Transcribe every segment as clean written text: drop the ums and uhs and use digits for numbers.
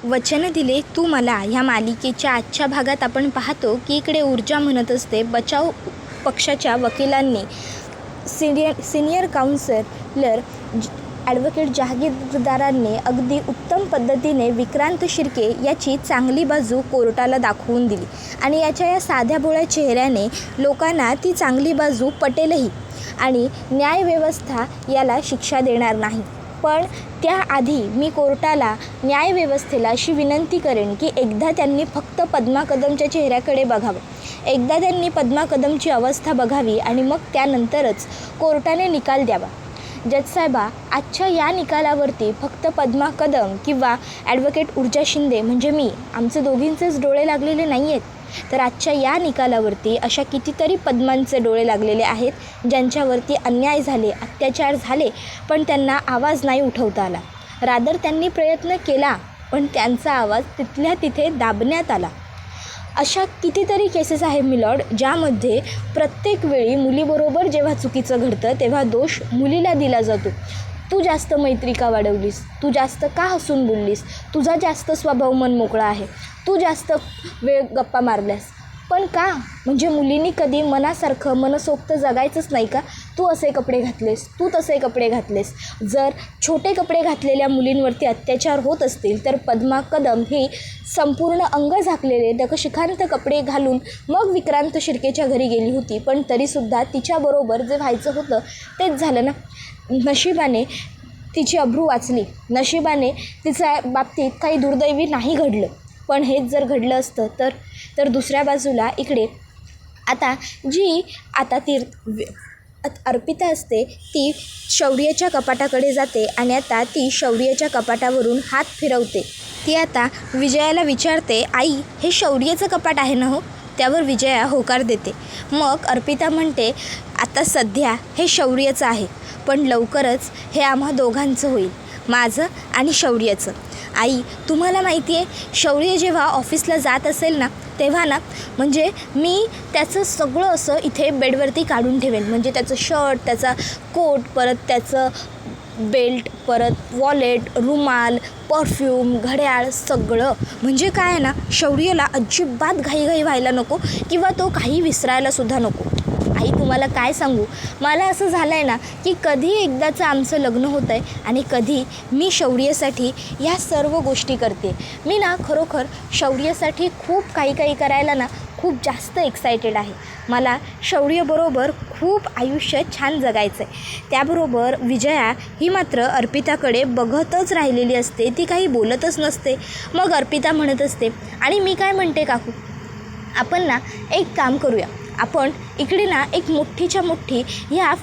वचन दिले तू मला ह्या मालिकेच्या आजच्या भागात आपण पाहतो की इकडे ऊर्जा म्हणत असते बचाव पक्षाच्या वकिलांनी सिनियर काउन्सिलर ॲडव्होकेट जहागीरदारांनी अगदी उत्तम पद्धतीने विक्रांत शिर्के याची चांगली बाजू कोर्टाला दाखवून दिली आणि याच्या या साध्या भोळ्या चेहऱ्याने लोकांना ती चांगली बाजू पटेलही आणि न्यायव्यवस्था याला शिक्षा देणार नाही. पण त्याआधी मी कोर्टाला न्यायव्यवस्थेला अशी विनंती करेन की एकदा त्यांनी फक्त पद्मा कदमच्या चेहऱ्याकडे बघावं, एकदा त्यांनी पद्मा कदमची अवस्था बघावी आणि मग त्यानंतरच कोर्टाने निकाल द्यावा. जजसाहेबा, आजच्या या निकालावरती फक्त पद्मा कदम किंवा ॲडव्होकेट ऊर्जा शिंदे म्हणजे मी आमचे दोघींचेच डोळे लागलेले नाही आहेत, तर आजच्या या निकालावरती अशा कितीतरी पद्मांचे डोळे लागलेले आहेत ज्यांच्यावरती अन्याय झाले, अत्याचार झाले, पण त्यांना आवाज नाही उठवता आला. रादर त्यांनी प्रयत्न केला पण त्यांचा आवाज तिथल्या तिथे दाबण्यात आला. अशा कितीतरी केसेस आहे मिलॉर्ड, ज्यामध्ये प्रत्येक वेळी मुलीबरोबर जेव्हा चुकीचं घडतं तेव्हा दोष मुलीला दिला जातो. तू जास्त मैत्री का वाढवलीस, तू जास्त का हसून बोललीस, तुझा जास्त स्वभाव मनमोकळा आहे, तू जास्त वेळ गप्पा मारल्यास. पण का? म्हणजे मुलींनी कधी मनासारखं मनसोक्त जगायचंच नाही का? तू असे कपडे घातलेस, तू तसे कपडे घातलेस. जर छोटे कपडे घातलेल्या मुलींवरती अत्याचार होत असतील तर पद्मा कदम ही संपूर्ण अंग झाकलेले नखशिखांत कपडे घालून मग विक्रांत शिर्केच्या घरी गेली होती, पण तरीसुद्धा तिच्याबरोबर जे व्हायचं होतं तेच झालं ना. नशिबाने तिची अब्रू वाचली, नशिबाने तिच्या बाबतीत काही दुर्दैवी नाही घडलं. पण हेच जर घडलं असतं तर दुसऱ्या बाजूला इकडे आता ती अर्पिता असते, ती शौर्याच्या कपाटाकडे जाते आणि आता ती शौर्याच्या कपाटावरून हात फिरवते. ती आता विजयाला विचारते, आई हे शौर्याचं कपाट आहे ना हो? त्यावर विजया होकार देते. मग अर्पिता म्हणते, आता सध्या हे शौर्याचं आहे पण लवकरच हे आम्हा दोघांचं होईल, माझं आणि शौर्याचं. आई, तुम्हाला माहिती आहे शौर्य जेव्हा ऑफिसला जात असेल ना तेव्हा ना म्हणजे मी त्याचं सगळं असं इथे बेडवरती काढून ठेवेन, म्हणजे त्याचं शर्ट, त्याचा कोट, परत त्याचं बेल्ट, परत वॉलेट, रुमाल, परफ्यूम, घड्याळ, सगळं. म्हणजे काय आहे ना, शौर्यला अजिबात घाईघाई व्हायला नको किंवा तो काही विसरायलासुद्धा नको. आई, तुम्हाला काय सांगू, मला असं झालं आहे ना की कधी एकदाचं आमचं लग्न होतं आहे आणि कधी मी शौर्यासाठी या सर्व गोष्टी करते. मी ना खरोखर शौर्यासाठी खूप काही करायला ना खूप जास्त एक्सायटेड आहे. मला शौर्यबरोबर खूप आयुष्य छान जगायचं आहे. त्याबरोबर विजया ही मात्र अर्पिताकडे बघतच राहिलेली असते, ती काही बोलतच नसते. मग अर्पिता म्हणत असते, आणि मी काय म्हणते काकू, आपण ना एक काम करूया, आपण इकडे ना एक मोठीच्या मोठी ह्या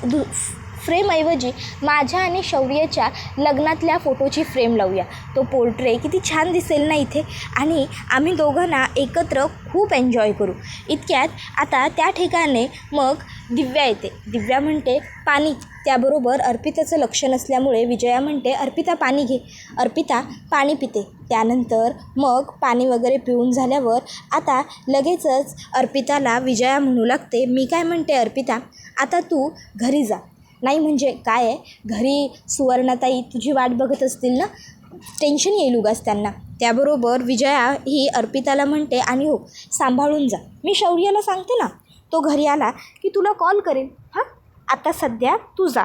फ्रेमऐवजी माझ्या आणि शौर्याच्या लग्नातल्या फोटोची फ्रेम लावूया. तो पोर्ट्रे किती छान दिसेल ना इथे, आणि आम्ही दोघांना एकत्र खूप एन्जॉय करू. इतक्यात आता त्या ठिकाणी मग दिव्या येते. दिव्या म्हणते, पाणी. त्याबरोबर अर्पिताचं लक्ष नसल्यामुळे विजया म्हणते, अर्पिता पाणी घे. अर्पिता पाणी पिते. त्यानंतर मग पाणी वगैरे पिऊन झाल्यावर आता लगेचच अर्पिताला विजया म्हणू लागते, मी काय म्हणते अर्पिता, आता तू घरी जा. नाही म्हणजे काय आहे, घरी सुवर्णाताई तुझी वाट बघत असतील ना, टेन्शन येईल उगाच त्यांना. त्याबरोबर विजया ही अर्पिताला म्हणते, आणि हो सांभाळून जा, मी शौर्याला सांगते ना, तो घरी आला की तुला कॉल करेल. हां, आता सध्या तू जा,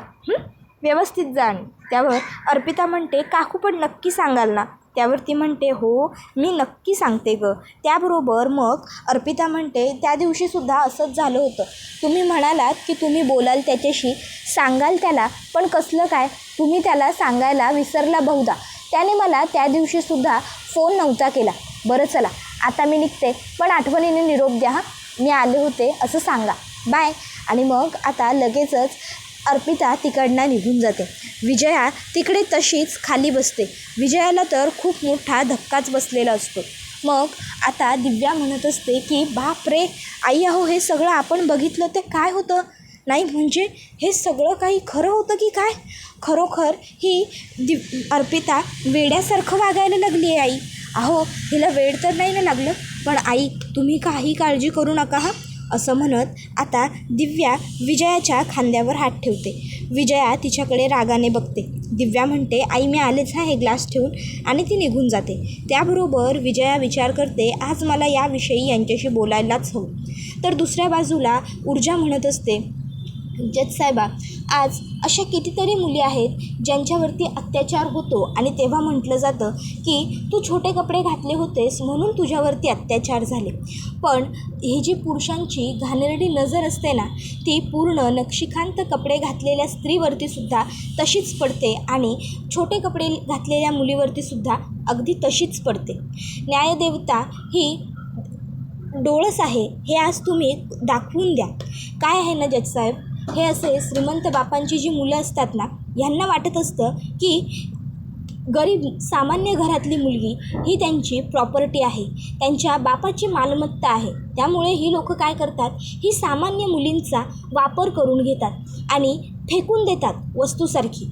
व्यवस्थित जा. आणि त्यावर अर्पिता म्हणते, काकू पण नक्की सांगाल ना? त्यावर ती म्हणते, हो मी नक्की सांगते गं. त्याबरोबर मग अर्पिता म्हणते, त्या दिवशीसुद्धा असंच झालं होतं, तुम्ही म्हणालात की तुम्ही बोलाल त्याच्याशी, सांगाल त्याला, पण कसलं काय, तुम्ही त्याला सांगायला विसरला बहुधा. त्याने मला त्या दिवशीसुद्धा फोन नव्हता केला. बरं चला आता मी निघते, पण आठवणीने निरोप द्या हां, मी आले होते असं सांगा, बाय. आणि मग आता लगेचच अर्पिता तिकडनं निघून जाते. विजया तिकडे तशीच खाली बसते. विजयाला तर खूप मोठा धक्काच बसलेला असतो. मग आता दिव्या म्हणत असते की बाप रे आई, अहो हे सगळं आपण बघितलं ते काय होतं, नाही म्हणजे हे सगळं काही खरं होतं की काय? खरोखर ही अर्पिता वेड्यासारखं वागायला लागली आहे आई. अहो हिला वेड तर नाही ना लागलं, पण आई तुम्ही काही काळजी करू नका हां, असं म्हणत आता दिव्या विजयाच्या खांद्यावर हात ठेवते. विजया तिच्याकडे रागाने बघते. दिव्या म्हणते, आई मी आलेच हा, हे ग्लास ठेवून, आणि ती निघून जाते. त्याबरोबर विजया विचार करते, आज मला याविषयी यांच्याशी बोलायलाच हवं. तर दुसऱ्या बाजूला ऊर्जा म्हणत असते, जजसाहेबा, आज अशा कितीतरी मुली आहेत ज्यांच्यावरती अत्याचार होतो आणि तेव्हा म्हटलं जातं की तू छोटे कपडे घातले होतेस म्हणून तुझ्यावरती अत्याचार झाले. पण ही जी पुरुषांची घाणेरडी नजर असते ना, ती पूर्ण नक्षीकांत कपडे घातलेल्या स्त्रीवरती सुद्धा तशीच पडते आणि छोटे कपडे घातलेल्या मुलीवरती सुद्धा अगदी तशीच पडते. न्यायदेवता ही डोळस आहे, हे आज तुम्ही दाखवून द्या. काय आहे ना जजसाहेब, हे असे श्रीमंत बापांची जी मुलं असतात ना, यांना वाटत असतं की गरीब सामान्य घरातली मुलगी ही त्यांची प्रॉपर्टी आहे, त्यांच्या बापाची मालमत्ता आहे. त्यामुळे ही लोक काय करतात, ही सामान्य मुलींचा वापर करून घेतात आणि फेकून देतात वस्तूसारखी.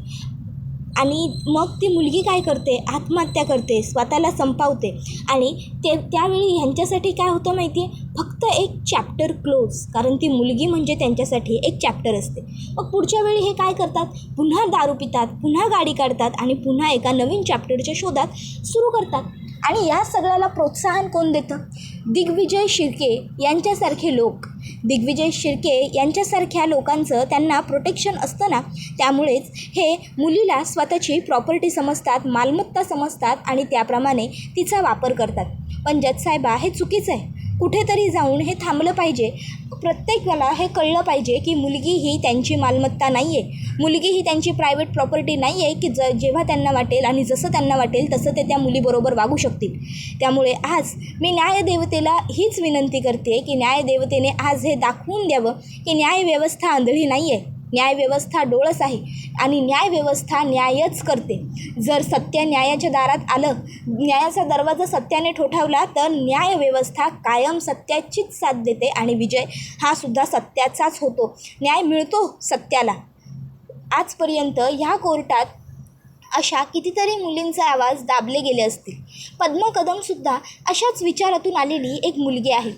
आणि मग ती मुलगी काय करते, आत्महत्या करते, स्वतःला संपवते. आणि त्यावेळी ह्यांच्यासाठी काय होतं माहिती आहे, फक्त एक चॅप्टर क्लोज. कारण ती मुलगी म्हणजे त्यांच्यासाठी एक चॅप्टर असते. मग पुढच्या वेळी हे काय करतात, पुन्हा दारू पितात, पुन्हा गाडी काढतात आणि पुन्हा एका नवीन चॅप्टरच्या शोधात सुरू करतात. आणि या सगळ्याला प्रोत्साहन कोण देतं, दिग्विजय शिर्के यांच्यासारखे लोक. दिग्विजय शिर्के यांच्यासारख्या लोकांचं त्यांना प्रोटेक्शन असतं ना, त्यामुळेच हे मुलीला स्वतःची प्रॉपर्टी समजतात, मालमत्ता समजतात आणि त्याप्रमाणे तिचा वापर करतात. पण जजसाहेबा, हे चुकीचं आहे. कुठेतरी जाऊन हे थांबलं पाहिजे. प्रत्येकाला हे कळलं पाहिजे की मुलगी ही त्यांची मालमत्ता नाही आहे, मुलगी ही त्यांची प्रायव्हेट प्रॉपर्टी नाही आहे की जेव्हा त्यांना वाटेल आणि जसं त्यांना वाटेल तसं ते त्या मुलीबरोबर वागू शकतील. त्यामुळे आज मी न्यायदेवतेला हीच विनंती करते की न्यायदेवतेने आज हे दाखवून द्यावं की न्यायव्यवस्था आंधळी नाही आहे, न्यायव्यवस्था डोळस आहे आणि न्यायव्यवस्था न्यायच करते. जर सत्य न्यायाच्या दारात आलं, न्यायाचा दरवाजा सत्याने ठोठावला, तर न्यायव्यवस्था कायम सत्याचीच साथ देते आणि विजय हा सुद्धा सत्याचाच होतो. न्याय मिळतो सत्याला. आजपर्यंत ह्या कोर्टात अशा कितीतरी मुलींचे आवाज दाबले गेले असतील. पद्मा कदमसुद्धा अशाच विचारातून आलेली एक मुलगी आहे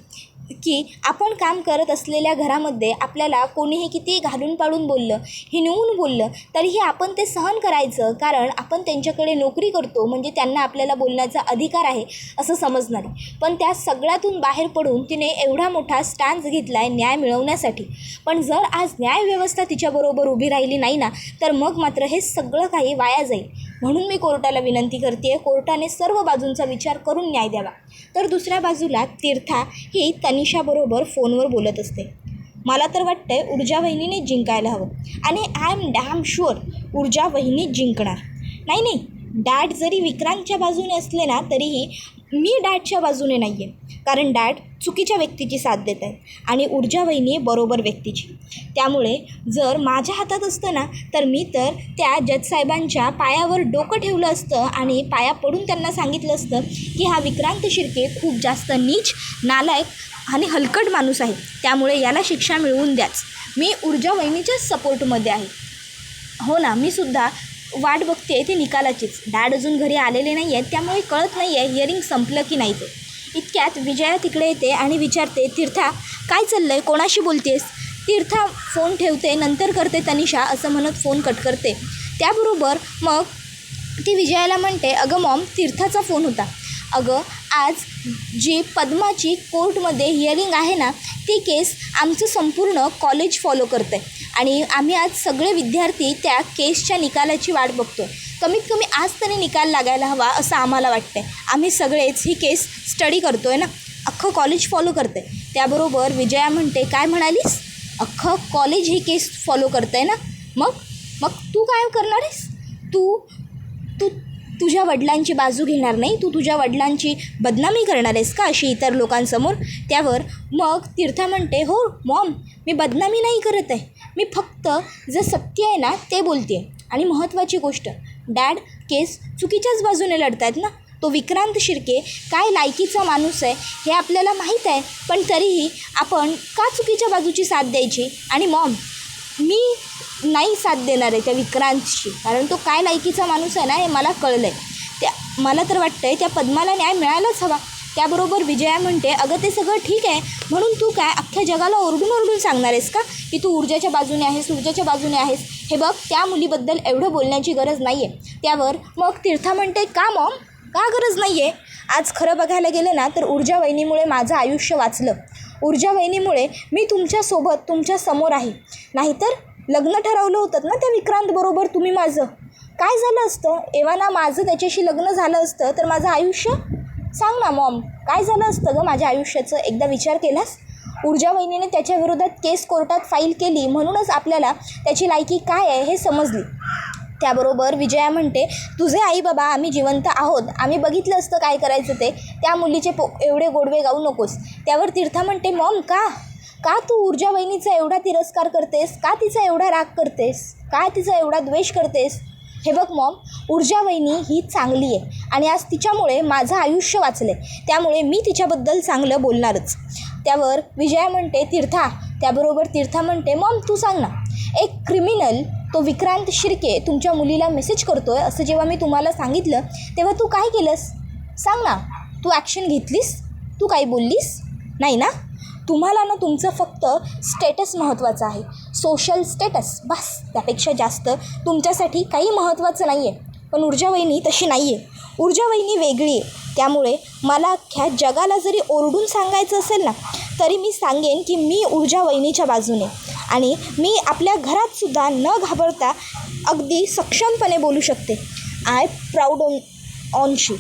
की आपण काम करत असलेल्या घरामध्ये आपल्याला कोणीही किती घालून पाडून बोललं, हिणवून बोललं, तरीही आपण ते सहन करायचं, कारण आपण त्यांच्याकडे नोकरी करतो म्हणजे त्यांना आपल्याला बोलण्याचा अधिकार आहे असं समजणारी. पण त्या सगळ्यातून बाहेर पडून तिने एवढा मोठा स्टॅन्स घेतला आहे न्याय मिळवण्यासाठी. पण जर आज न्यायव्यवस्था तिच्याबरोबर उभी राहिली नाही ना, तर मग मात्र हे सगळं काही वाया जाईल. म्हणून मी कोर्टाला विनंती करते, कोर्टाने सर्व बाजूंचा विचार करून न्याय द्यावा. तर दुसऱ्या बाजूला तीर्था ही तनिषाबरोबर फोनवर बोलत असते. मला तर वाटतंय ऊर्जा वहिनीने जिंकायला हवं आणि आय एम डॅम शुअर ऊर्जा वहिनीच जिंकणार. नाही, डॅड जरी विक्रांतच्या बाजूने असले ना, तरीही मी डॅडच्या बाजूने नाही आहे, कारण डॅड चुकीच्या व्यक्तीची साथ देत आहे आणि ऊर्जा वहिनी बरोबर व्यक्तीची. त्यामुळे जर माझ्या हातात असतं ना, तर मी तर त्या जजसाहेबांच्या पायावर डोकं ठेवलं असतं आणि पाया पडून त्यांना सांगितलं असतं की हा विक्रांत शिर्के खूप जास्त नीच, नालायक आणि हलकट माणूस आहे, त्यामुळे याला शिक्षा मिळवून द्याच. मी ऊर्जा वहिनीच्याच सपोर्टमध्ये आहे. हो ना, मी सुद्धा वाट बघते ती निकालाचीच. डॅड अजून घरी आलेले नाही आहेत, त्यामुळे कळत नाही आहे हिअरिंग संपलं की नाही ते. इतक्यात विजया तिकडे येते आणि विचारते, तीर्था काय चाललं आहे, कोणाशी बोलतेस? तीर्था फोन ठेवते, नंतर करते तनिषा असं म्हणत फोन कट करते. त्याबरोबर मग ती विजयाला म्हणते, अगं मॉम, तीर्थाचा फोन होता. अगं आज जी पद्माची कोर्टमध्ये हिअरिंग आहे ना, ती केस आमचं संपूर्ण कॉलेज फॉलो करतं आहे आणि आम्ही आज सगळे विद्यार्थी त्या केसच्या निकालाची वाट बघतो आहे. कमीत कमी आज तरी निकाल लागायला हवा असं आम्हाला वाटतं आहे. आम्ही सगळेच ही केस स्टडी करतो आहे ना, अख्खं कॉलेज फॉलो करतं आहे. त्याबरोबर विजया म्हणते, काय म्हणालीस, अख्खं कॉलेज ही केस फॉलो करतं आहे ना, मग तू काय करणार आहेस? तू तुझ्या वडिलांची बाजू घेणार नाही, तू तुझ्या वडिलांची बदनामी करणार आहेस का अशी इतर लोकांसमोर? त्यावर मग तीर्था म्हणते, हो मॉम, मी बदनामी नाही करत आहे, मी फक्त जे सत्य आहे ना ते बोलते आहे. आणि महत्त्वाची गोष्ट, डॅड केस चुकीच्याच बाजूने लढत आहेत ना. तो विक्रांत शिर्के काय लायकीचा माणूस आहे हे आपल्याला माहीत आहे, पण तरीही आपण का चुकीच्या बाजूची साथ द्यायची? आणि मॉम, मी नाही साथ देणार आहे त्या विक्रांतशी, कारण तो काय लायकीचा माणूस आहे ना हे मला कळलं आहे. मला तर वाटतं आहे त्या पद्माला न्याय मिळायलाच हवा. त्याबरोबर विजया म्हणते, अगं ते सगळं ठीक आहे, म्हणून तू काय अख्ख्या जगाला ओरडून ओरडून सांगणार आहेस का की तू ऊर्जाच्या बाजूने आहेस, ऊर्जाच्या बाजूने आहेस? हे बघ, त्या मुलीबद्दल एवढं बोलण्याची गरज नाही आहे. त्यावर मग तीर्था म्हणते, का मॉम, का गरज नाही आहे? आज खरं बघायला गेलं ना तर ऊर्जा वहिनीमुळे माझं आयुष्य वाचलं. ऊर्जा वहिनीमुळे मी तुमच्यासोबत तुमच्या समोर आहे. नाहीतर लग्न ठरवलं होतं ना त्या विक्रांतबरोबर तुम्ही माझं, काय झालं असतं? एव्हाना माझं त्याच्याशी लग्न झालं असतं तर माझं आयुष्य, सांग ना मॉम, काय झालं असतं गं माझ्या आयुष्याचं? एकदा विचार केलास? ऊर्जा वहिनीने त्याच्या विरोधात केस कोर्टात फाईल केली म्हणूनच आपल्याला त्याची लायकी काय आहे हे समजली. त्याबरोबर विजया म्हणते, तुझे आई बाबा आम्ही जिवंत आहोत, आम्ही बघितलं असतं काय करायचं ते, त्या मुलीचे एवढे गोडवे गाऊ नकोस. त्यावर तीर्था म्हणते, मॉम का तू ऊर्जा वहिनीचा एवढा तिरस्कार करतेस? का तिचा एवढा राग करतेस? का तिचा एवढा द्वेष करतेस? हे बघ मॉम, ऊर्जा वहिनी ही चांगली आहे आणि आज तिच्यामुळे माझं आयुष्य वाचलं आहे, त्यामुळे मी तिच्याबद्दल चांगलं बोलणारच. त्यावर विजया म्हणते, त्याबरोबर तीर्था म्हणते, मॉम तू सांग ना, एक क्रिमिनल तो विक्रांत शिर्के तुमच्या मुलीला मेसेज करतोय असं जेव्हा मी तुम्हाला सांगितलं तेव्हा तू काय केलंस? सांग ना, तू ॲक्शन घेतलीस? तू काही बोललीस नाही ना? तुम्हाला ना तुमचं फक्त स्टेटस महत्त्वाचं आहे, सोशल स्टेटस, बस. त्यापेक्षा जास्त तुमच्यासाठी काही महत्त्वाचं नाही आहे. पण ऊर्जा वहिनी तशी नाही आहे. ऊर्जा वहिनी वेगळी आहे. त्यामुळे मला अख्ख्या जगाला जरी ओरडून सांगायचं असेल ना तरी मी सांगेन की मी ऊर्जा वहिनीच्या बाजूने, आणि मी आपल्या घरातसुद्धा न घाबरता अगदी सक्षमपणे बोलू शकते. I proud on she.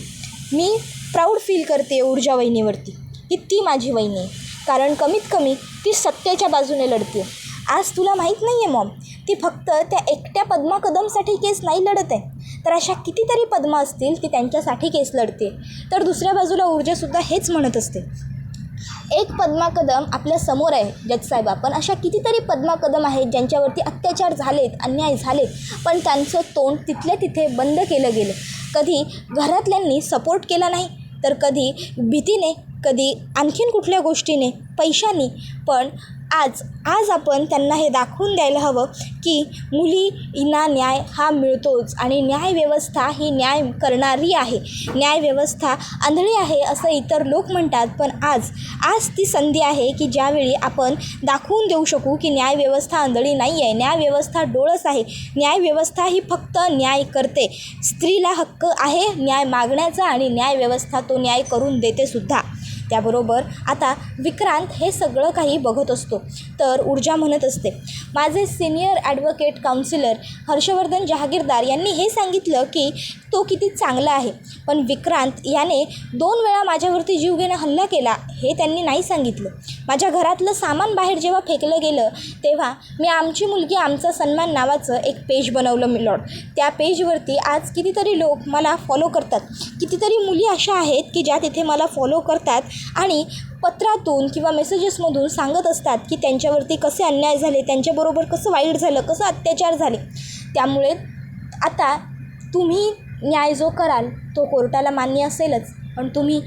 Me proud feel करते ऊर्जा वहिनीवरती की ती माझी वहिनी आहे, कारण कमीत कमी ती सत्याच्या बाजूने लढते. आज तुला माहीत नाही आहे मॉम, ती फक्त त्या एकट्या पद्मा कदमसाठी केस नाही लढत आहे, तर अशा कितीतरी पद्मा असतील ती त्यांच्यासाठी केस लढते. तर दुसऱ्या बाजूला ऊर्जासुद्धा हेच म्हणत असते, एक पद्मा कदम आपल्या समोर आहे जजसाहेबा, पण अशा कितीतरी पद्मा कदम आहेत ज्यांच्यावरती अत्याचार झालेत, अन्याय झालेत, पण त्यांचं तोंड तिथल्या तिथे बंद केलं गेलं. कधी घरातल्यांनी सपोर्ट केला नाही, तर कधी भीतीने, कधी आणखीन कुठल्या गोष्टीने, पैशाने. पण आज आपण त्यांना हे दाखवून द्यायला हवं की मुलींना न्याय हा मिळतोच, आणि न्यायव्यवस्था ही न्याय करणारी आहे. न्यायव्यवस्था आंधळी आहे असं इतर लोक म्हणतात, पण आज ती संधी आहे की ज्यावेळी आपण दाखवून देऊ शकू की न्यायव्यवस्था आंधळी नाही आहे, न्यायव्यवस्था डोळस आहे, न्यायव्यवस्था ही फक्त न्याय करते. स्त्रीला हक्क आहे न्याय मागण्याचा आणि न्यायव्यवस्था तो न्याय करून देते सुद्धा. त्याबरोबर आता विक्रांत हे सगळं काही बघत असतो, तर ऊर्जा म्हणत असते, माझे senior advocate counsellor Harshvardhan Jahagirdar यांनी हे सांगितलं की तो किती चांगला आहे, पण विक्रांत याने 2 वेळा माझ्यावरती जीवघेणा हल्ला केला हे त्यांनी नाही सांगितलं. माझ्या घरातलं सामान बाहेर जेव्हा फेकलं गेलं तेव्हा मी आमची मुलगी आमचा सन्मान नावाचं एक पेज बनवलं मिलॉर्ड. त्या पेजवरती आज कितीतरी लोक मला फॉलो करतात, कितीतरी मुली अशा आहेत की ज्या तिथे मला फॉलो करतात आणि पत्रातून किंवा मेसेजेसमधून सांगत असतात की त्यांच्यावरती कसे अन्याय झाले, त्यांच्याबरोबर कसं वाईट झालं, कसं अत्याचार झाले. त्यामुळे आता तुम्ही न्याय जो कराल तो कोर्टाला मान्य असेलच, पण तुम्ही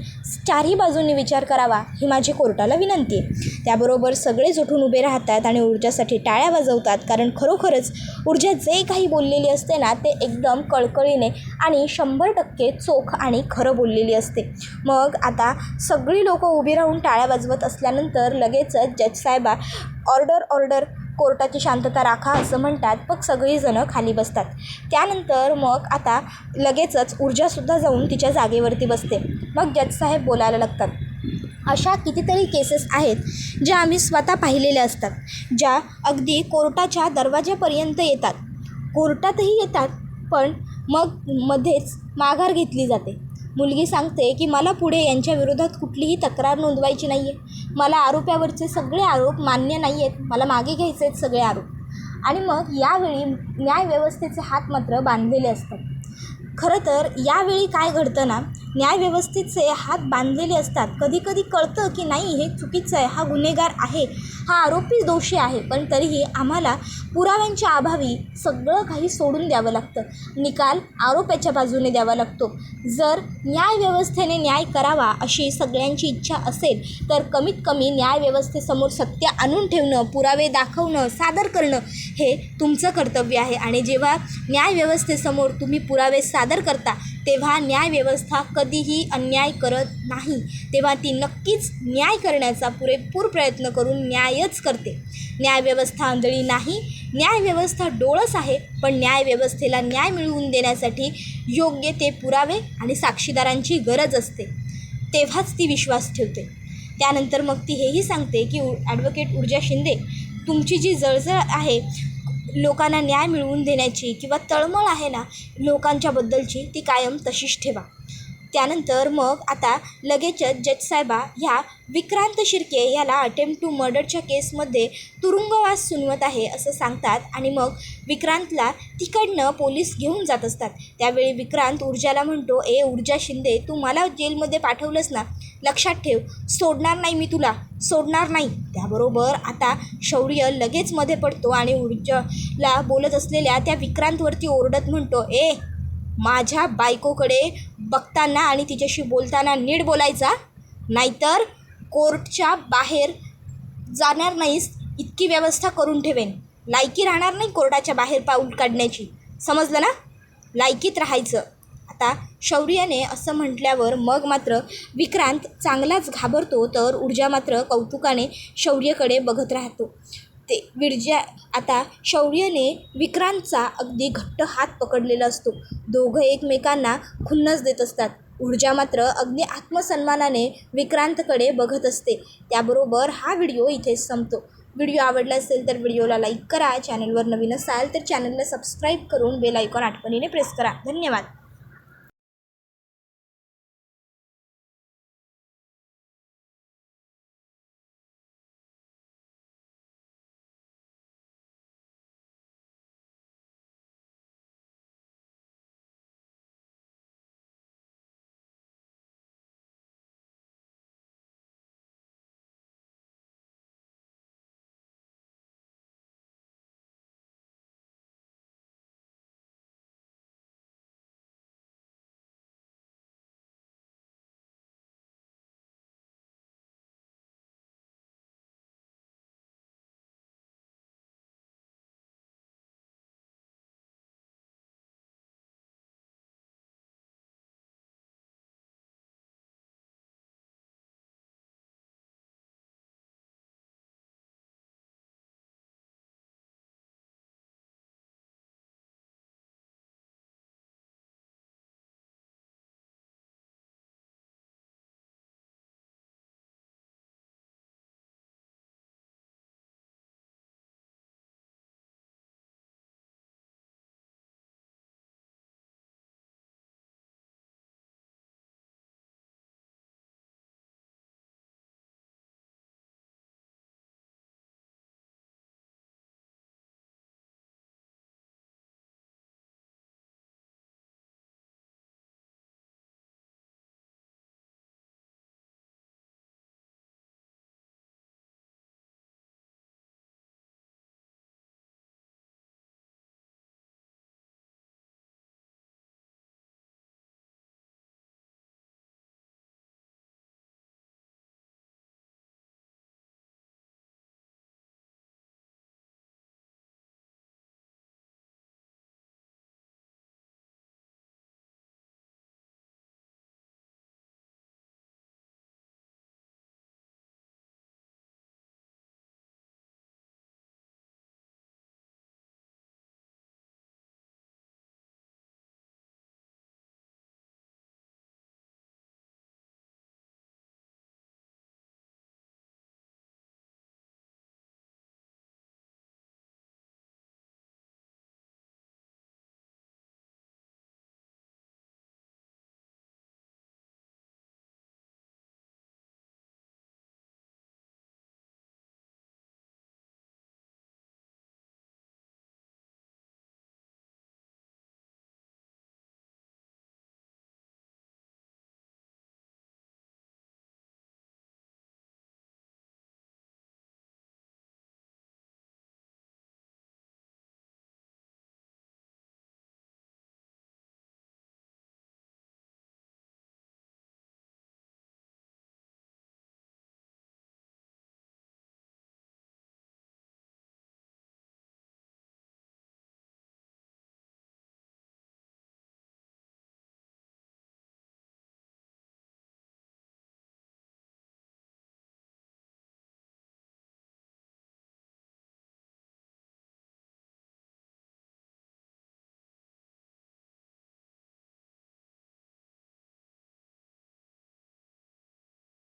चारही बाजूंनी विचार करावा ही माझी कोर्टाला विनंती आहे. त्याबरोबर सगळेच उठून उभे राहतात आणि ऊर्जासाठी टाळ्या वाजवतात, कारण खरोखरच ऊर्जा जे काही बोललेली असते ना ते एकदम कळकळीने आणि 100% चोख आणि खरं बोललेली असते. मग आता सगळी लोकं उभी राहून टाळ्या वाजवत असल्यानंतर लगेचच जजसाहेबा ऑर्डर, कोर्टाची शांतता राखा असं म्हणतात. मग सगळीजणं खाली बसतात. त्यानंतर मग आता लगेचच ऊर्जासुद्धा जाऊन तिच्या जागेवरती बसते. मग जजसाहेब बोलायला लागतात, अशा कितीतरी केसेस आहेत ज्या आम्ही स्वतः पाहिलेल्या असतात, ज्या अगदी कोर्टाच्या दरवाजापर्यंत येतात, कोर्टातही येतात, पण मग मध्येच माघार घेतली जाते. मुलगी सांगते की मला पुढे यांच्या विरोधात कुठलीही तक्रार नोंदवायची नाही आहे, मला आरोपावरचे सगळे आरोप मान्य नाही आहेत, मला मागे घ्यायचे आहेत सगळे आरोप. आणि मग यावेळी न्यायव्यवस्थेचे हात मात्र बांधलेले असतात. खरं तर यावेळी काय घडतं ना, न्यायव्यवस्थेचे हात बांधलेले असतात. कधी कधी कळतं की नाही हे चुकीचं आहे, हा गुन्हेगार आहे, हा आरोपी दोषी आहे, पण तरीही आम्हाला पुराव्यांच्या अभावी सगळं काही सोडून द्यावं लागतं, निकाल आरोपाच्या बाजूने द्यावा लागतो. जर न्यायव्यवस्थेने न्याय करावा अशी सगळ्यांची इच्छा असेल तर कमीत कमी न्यायव्यवस्थेसमोर सत्य आणून ठेवणं, पुरावे दाखवणं, सादर करणं हे तुमचं कर्तव्य आहे. आणि जेव्हा न्यायव्यवस्थेसमोर तुम्ही पुरावे सादर करता तेव्हा न्यायव्यवस्था कधीही अन्याय करत नाही, तेव्हा ती नक्कीच न्याय करण्याचा पुरेपूर प्रयत्न करून न्यायच करते. न्यायव्यवस्था आंधळी नाही, न्यायव्यवस्था डोळस आहे, पण न्यायव्यवस्थेला न्याय मिळवून देण्यासाठी योग्य ते पुरावे आणि साक्षीदारांची गरज असते, तेव्हाच ती विश्वास ठेवते. त्यानंतर मग ती हेही सांगते की ॲडव्होकेट ऊर्जा शिंदे, तुमची जी जळजळ आहे लोकांना न्याय मिळवून देण्याची किंवा तळमळ आहे ना लोकांच्याबद्दलची, ती कायम तशीच ठेवा. त्यानंतर मग आता लगेचच जजसाहेबा ह्या विक्रांत शिर्के याला अटेम्प्ट टू मर्डरच्या केसमध्ये तुरुंगवास सुनवत आहे असं सांगतात आणि मग विक्रांतला तिकडनं पोलीस घेऊन जात असतात. त्यावेळी विक्रांत ऊर्जाला म्हणतो, ए ऊर्जा शिंदे, तू मला जेलमध्ये पाठवलंस ना, लक्षात ठेव, सोडणार नाही मी तुला, सोडणार नाही. त्याबरोबर आता शौर्य लगेच मध्ये पडतो आणि ऊर्जाला बोलत असलेल्या त्या विक्रांतवरती ओरडत म्हणतो, ए माझ्या बायकोकडे बघताना आणि तिच्याशी बोलताना नीट बोलायचा, नाहीतर कोर्टच्या बाहेर जाणार नाहीस इतकी व्यवस्था करून ठेवेन. लायकी राहणार नाही कोर्टाच्या बाहेर पाऊल काढण्याची, समजलं ना, लायकीत राहायचं. आता शौर्याने असं म्हटल्यावर मग मात्र विक्रांत चांगलाच घाबरतो, तर ऊर्जा मात्र कौतुकाने शौर्यकडे बघत राहतो. आता शौर्यने विक्रांतचा अगदी घट्ट हात पकडलेला असतो. दोघं एकमेकांना खुन्नस देत असतात. ऊर्जा मात्र अगदी आत्मसन्मानाने विक्रांतकडे बघत असते. त्याबरोबर हा व्हिडिओ इथेच संपतो. व्हिडिओ आवडला असेल तर व्हिडिओला लाईक करा, चॅनलवर नवीन असाल तर चॅनलला सबस्क्राईब करून बेल आयकॉन आठवणीने प्रेस करा. धन्यवाद.